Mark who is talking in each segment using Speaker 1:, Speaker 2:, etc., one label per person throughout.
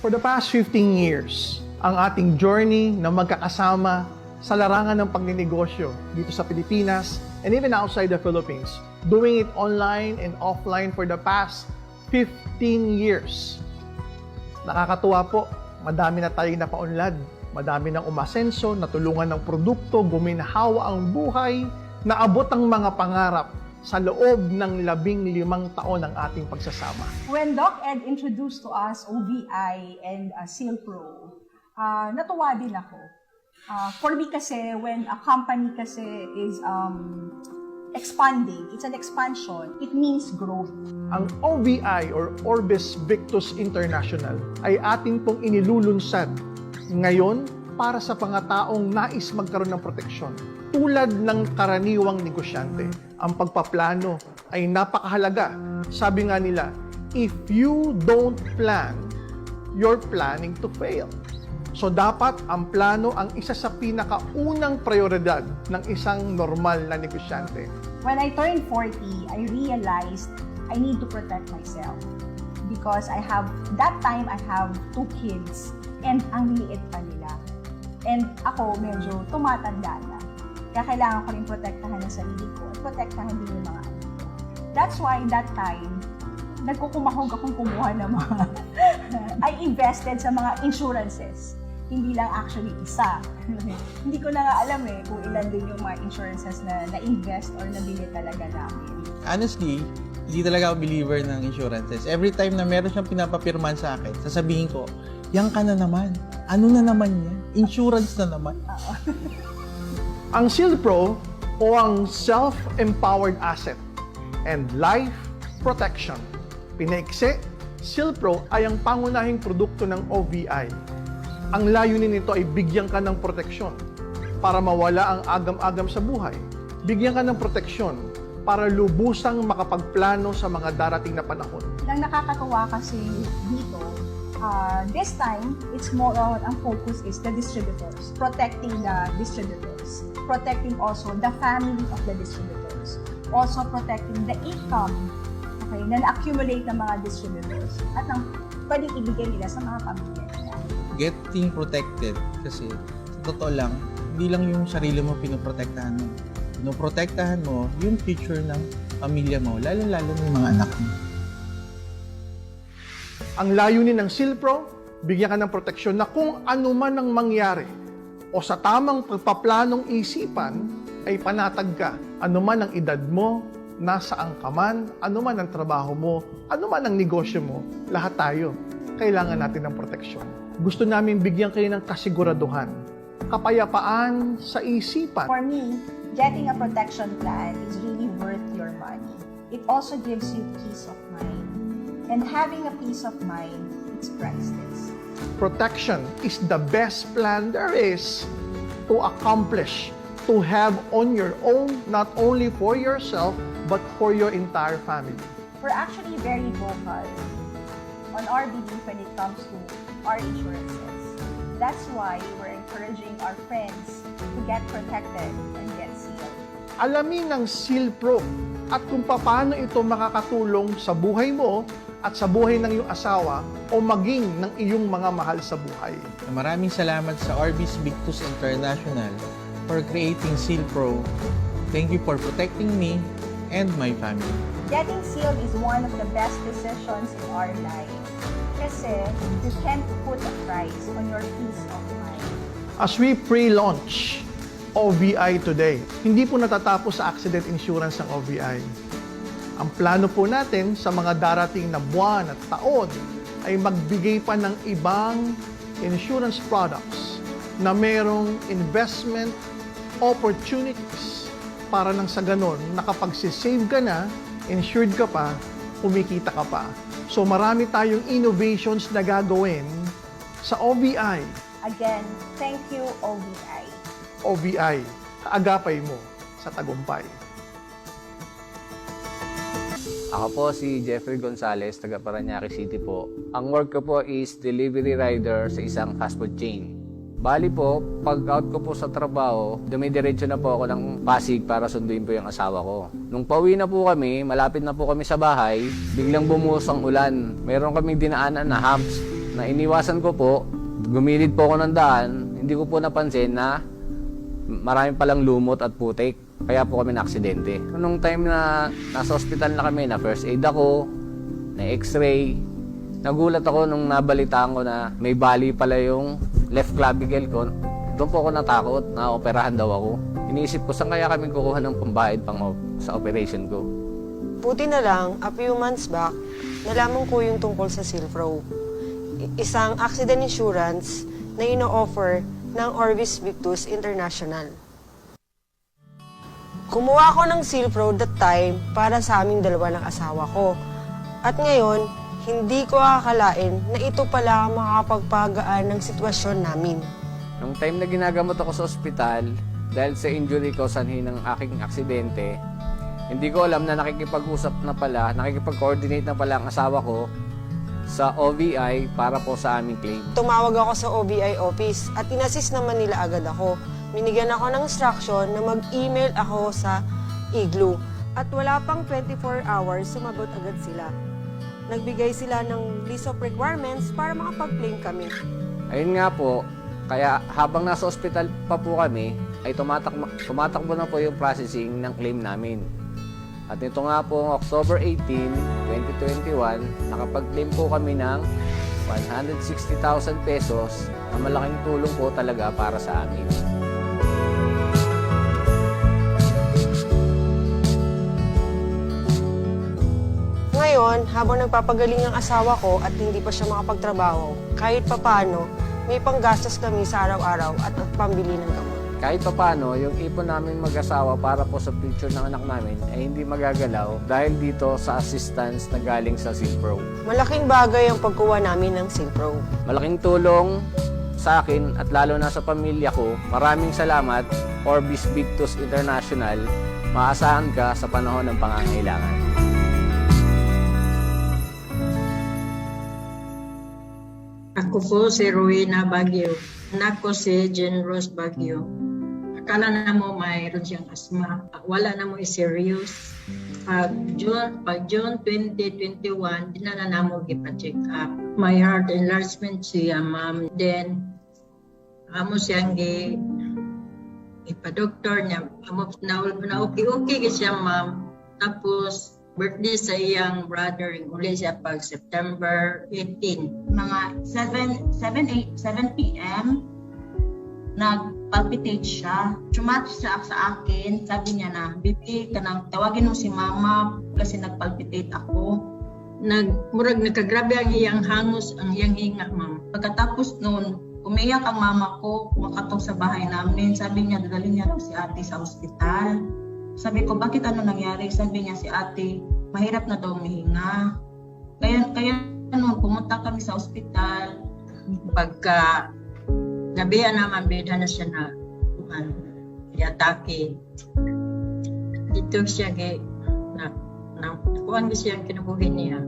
Speaker 1: For the past 15 years, ang ating journey na magkakasama sa larangan ng pagninegosyo dito sa Pilipinas and even outside the Philippines, doing it online and offline for the past 15 years. Nakakatuwa po, madami na tayong napaunlad, madami nang umasenso, natulungan ng produkto, guminhawa ang buhay, naabot ang mga pangarap sa loob ng 15 taon ng ating pagsasama.
Speaker 2: When Doc Ed introduced to us OVI and SealPro, natuwa din ako. For me kasi, when a company kasi is expanding, it's an expansion, it means growth.
Speaker 1: Ang OVI or Orbis Victus International ay atin pong inilulunsad ngayon para sa mga taong nais magkaroon ng proteksyon. Tulad ng karaniwang negosyante, ang pagpaplano ay napakahalaga. Sabi nga nila, if you don't plan, you're planning to fail. So dapat ang plano ang isa sa pinakaunang prioridad ng isang normal na negosyante.
Speaker 2: When I turned 40, I realized I need to protect myself. Because that time I have 2 kids and ang liit pa nila. And ako medyo tumatanda na. Kaya kailangan ko rin protektahan ang sarili ko at protektahan din yung mga anak ko. That's why that time, nagkukumahog akong kumuha ng mga I invested sa mga insurances. Hindi lang actually isa. Hindi ko na nga alam kung ilan din yung mga insurances na na-invest or nabili talaga namin.
Speaker 3: Honestly, hindi talaga ako believer ng insurances. Every time na meron siyang pinapapirman sa akin, sasabihin ko, yan ka na naman. Ano na naman yan? Insurance na naman.
Speaker 1: Ang SealPro o ang Self-Empowered Asset and Life Protection. Pinaikse, SealPro ay ang pangunahing produkto ng OVI. Ang layunin nito ay bigyan ka ng proteksyon para mawala ang agam-agam sa buhay. Bigyan ka ng proteksyon para lubusang makapagplano sa mga darating na panahon.
Speaker 2: Ang nakakatuwa kasi dito, this time, it's more on, ang focus is the distributors, protecting the distributors, protecting also the family of the distributors, also protecting the income na na-accumulate ng mga distributors at ang pwedeng ibigay nila sa mga pamilya nila.
Speaker 3: Getting protected kasi sa totoo lang, hindi lang yung sarili mo pinoprotektahan mo. Pinoprotektahan mo yung future ng pamilya mo, lalo-lalo ng mga anak mo.
Speaker 1: Ang layunin ng SealPro, bigyan ka ng proteksyon na kung ano man ang mangyari o sa tamang pagpaplanong isipan ay panatag ka. Ano man ang edad mo, nasaan ka man, ano man ang trabaho mo, ano man ang negosyo mo, lahat tayo kailangan natin ng proteksyon. Gusto namin bigyan kayo ng kasiguraduhan, kapayapaan sa isipan.
Speaker 2: For me, getting a protection plan is really worth your money. It also gives you peace of mind. And having a peace of mind, it's priceless.
Speaker 1: Protection is the best plan there is to accomplish, to have on your own, not only for yourself, but for your entire family.
Speaker 2: We're actually very vocal on our belief when it comes to our insurances. That's why we're encouraging our friends to get protected and get sealed.
Speaker 1: Alamin ng SealPro at kung paano ito makakatulong sa buhay mo at sa buhay ng iyong asawa o maging ng iyong mga mahal sa buhay.
Speaker 3: Maraming salamat sa Orbis Victus International for creating SealPro. Thank you for protecting me and my family.
Speaker 2: Getting sealed is one of the best decisions in our life kasi you can't put a price on your peace of mind.
Speaker 1: As we pre-launch OVI today, hindi po natatapos sa accident insurance ng OVI. Ang plano po natin sa mga darating na buwan at taon ay magbigay pa ng ibang insurance products na merong investment opportunities para nang sa ganon, nakapag-save ka na, insured ka pa, kumikita ka pa. So marami tayong innovations na gagawin sa OVI.
Speaker 2: Again, thank you OVI.
Speaker 1: OVI, kaagapay mo sa tagumpay.
Speaker 4: Ako po si Jeffrey Gonzalez, taga Parañaque City po. Ang work ko po is delivery rider sa isang fast food chain. Bali po, pag out ko po sa trabaho, dumidiretso na po ako ng Pasig para sunduin po yung asawa ko. Nung pauwi na po kami, malapit na po kami sa bahay, biglang bumuhos ang ulan. Meron kaming dinaanan na humps. na iniwasan ko po, gumilid po ako ng daan, hindi ko po napansin na marami palang lumot at putik. Kaya po kami na-aksidente. Nung time na nasa ospital na kami, na first aid ako, na x-ray, nagulat ako nung nabalitaan ko na may bali pala yung left clavicle ko. Doon po ako natakot na operahan daw ako. Iniisip ko, saan kaya kami kukuha ng pambayad sa operation ko?
Speaker 5: Buti na lang, a few months back, nalaman ko yung tungkol sa Silpro. Isang accident insurance na ino-offer ng Orbis Victus International. Kumuha ako ng Silpro that time para sa aming dalawa ng asawa ko. At ngayon, hindi ko akalain na ito pala ang makakapagpagaan ng sitwasyon namin.
Speaker 4: Nung time na ginagamot ako sa ospital, dahil sa injury ko sanhi ng aking aksidente, hindi ko alam na nakikipag-coordinate na pala ang asawa ko sa OVI para po sa aming claim.
Speaker 5: Tumawag ako sa OBI office at inassist naman nila agad ako. Binigyan ako ng instruction na mag-email ako sa Igloo. At wala pang 24 hours, sumagot agad sila. Nagbigay sila ng list of requirements para makapag-claim kami.
Speaker 4: Ayun nga po, kaya habang nasa ospital pa po kami, ay tumatakbo na po yung processing ng claim namin. At ito nga po, October 18, 2021, nakapag-claim po kami ng 160,000 pesos na malaking tulong po talaga para sa amin.
Speaker 5: Ngayon, habang nagpapagaling ang asawa ko at hindi pa siya makapagtrabaho, kahit papano, may panggastos kami sa araw-araw at pambili ng gamot.
Speaker 4: Kahit papano, yung ipon namin mag-asawa para po sa future ng anak namin ay hindi magagalaw dahil dito sa assistance na galing sa Silpro.
Speaker 5: Malaking bagay ang pagkuha namin ng Silpro.
Speaker 4: Malaking tulong sa akin at lalo na sa pamilya ko. Maraming salamat, Orbis Victus International. Maasahan ka sa panahon ng pangangailangan.
Speaker 6: Ako po si Rowena Baguio. Anak ko si Jen Rose Baguio. Akala na mo mayroon siyang asma. Wala na mo serious. Pag June 2021, dinala na mo ipa-check up. My heart enlargement siya, ma'am. Then, amo siyang ipa-doktor niya. Na okay siya, ma'am. Tapos, birthday sa iyang brother, uli siya pag September 18.
Speaker 7: Mga 7 p.m. nagpalpitate siya. Chumat siya sa akin. Sabi niya na, "Bibi, tawagin mo si mama kasi nagpalpitate ako."
Speaker 6: Murag nagkagrabe ang iyang hangos, ang iyang hinga, ma'am.
Speaker 7: Pagkatapos noon, umiyak ang mama ko, kumakatong sa bahay namin. Sabi niya, dadalhin niya daw si ate sa ospital. Sabi ko, bakit ano nangyari? Sabi niya, si ate, mahirap na daw umihinga. Kaya noon, pumunta kami sa ospital.
Speaker 6: Pagka nabihan naman, bida na siya na i-atake. Dito siya kuhan siya ang kinabuhin niya.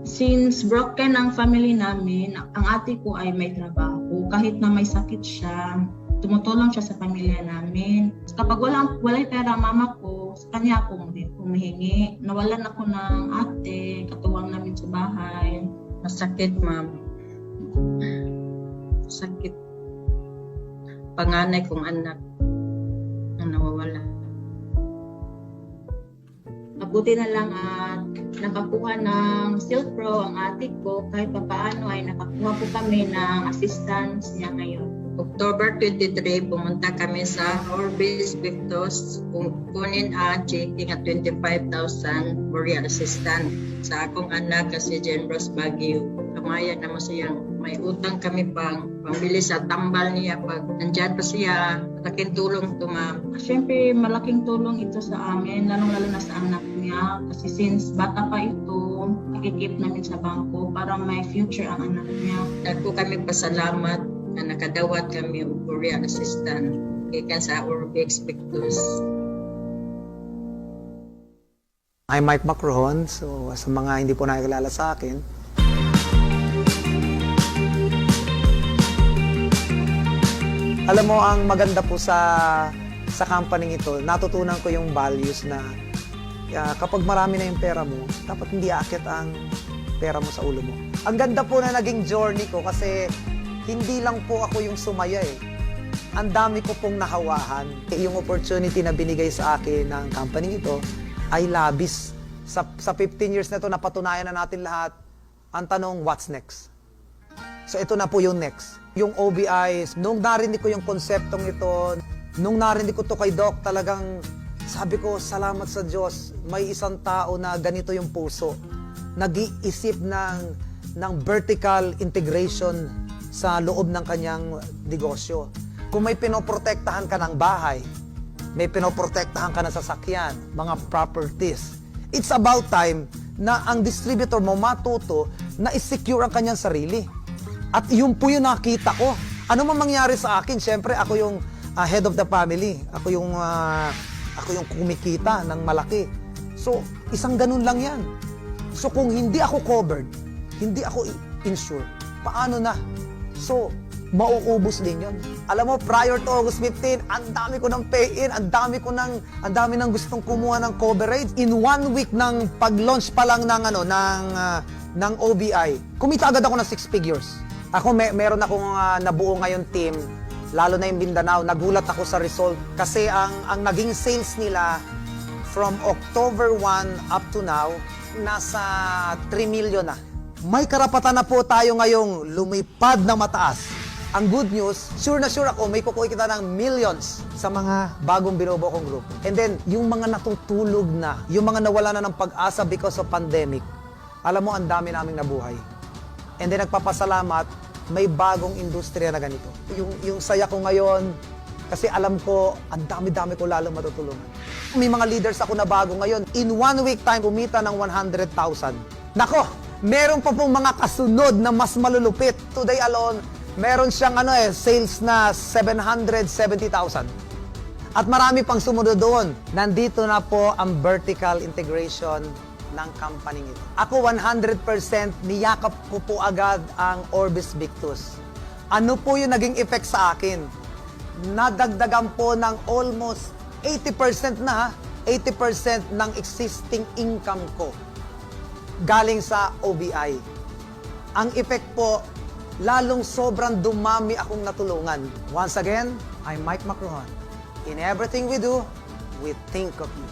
Speaker 7: Since broken ang family namin, ang ate ko ay may trabaho. Kahit na may sakit siya, tumutulong siya sa pamilya namin. Kapag walay pera mama ko, sa kanya ako humihingi. Nawalan ako ng ate, katuwang namin sa bahay.
Speaker 6: Masakit, ma'am. Sakit. Panganay kong anak na nawawala.
Speaker 7: Mabuti na lang at nakakuha ng Silpro ang ate ko. Kahit papaano ay nakakuha po kami ng assistance niya ngayon.
Speaker 6: October 23, pumunta kami sa Orbis Victus kunin ang checking at 25,000 burial assistance sa akong anak kasi Jen Rose Baguio. Kamaya naman siyang may utang kami pambili sa tambal niya pag nandyan pa siya. Malaking tulong to, ma'am.
Speaker 7: Siyempre, malaking tulong ito sa amin, lalong-lalo na sa anak niya. Kasi since bata pa ito, nakikip namin sa bangko para may future ang anak niya.
Speaker 6: Ako kami pasalamat na nakadawat kami og burial assistance gikan sa Orbis Victus.
Speaker 8: I'm Mike Macrohon, so sa mga hindi po nakikilala sa akin, alam mo, ang maganda po sa company ito, natutunan ko yung values na kapag marami na yung pera mo, dapat hindi aakyat ang pera mo sa ulo mo. Ang ganda po na naging journey ko kasi hindi lang po ako yung sumaya eh. Ang dami ko pong nahawahan. Yung opportunity na binigay sa akin ng company ito ay labis. Sa 15 years na ito, napatunayan na natin lahat. Ang tanong, what's next? So ito na po yung next. Yung OBI, nung narinig ko yung konseptong ito, nung narinig ko to kay Doc, talagang sabi ko, salamat sa Diyos. May isang tao na ganito yung puso. Nag-iisip ng vertical integration sa loob ng kanyang negosyo. Kung may pinoprotektahan ka ng bahay, may pinoprotektahan ka ng sasakyan, mga properties, it's about time na ang distributor mo matuto na i-secure ang kanyang sarili. At yun po yung nakita ko. Ano man mangyari sa akin, syempre ako yung head of the family. Ako yung kumikita ng malaki. So, isang ganun lang yan. So, kung hindi ako covered, hindi ako insured, paano na? So, mauubos din yun. Alam mo, prior to August 15, ang dami ko ng pay-in, ang dami ng gustong kumuha ng coverage. In 1 week ng pag-launch pa lang ng OBI, kumita agad ako ng 6 figures. Ako, meron akong nabuo ngayon team, lalo na yung Mindanao. Nagulat ako sa result kasi ang naging sales nila from October 1 up to now, nasa 3 million na. May karapatan na po tayo ngayong lumipad na mataas. Ang good news, sure na sure ako, may kukita ng millions sa mga bagong binubuo kong grupo. And then, yung mga natutulog na, yung mga nawala na ng pag-asa because of pandemic, alam mo, ang dami naming nabuhay. And then, nagpapasalamat, may bagong industriya na ganito. Yung saya ko ngayon, kasi alam ko, ang dami-dami ko lalong matutulungan. May mga leaders ako na bago ngayon. In 1 week time, kumita ng 100,000. Nako, meron pa pong mga kasunod na mas malulupit. Today alone, meron siyang sales na 770,000. At marami pang sumunod doon. Nandito na po ang vertical integration ng company ito. Ako 100% niyakap ko po agad ang Orbis Victus. Ano po yung naging effect sa akin? Nadagdagan po ng almost 80% na, 80% ng existing income ko galing sa OBI. Ang effect po, lalong sobrang dumami akong natulungan. Once again, I'm Mike Macron. In everything we do, we think of you.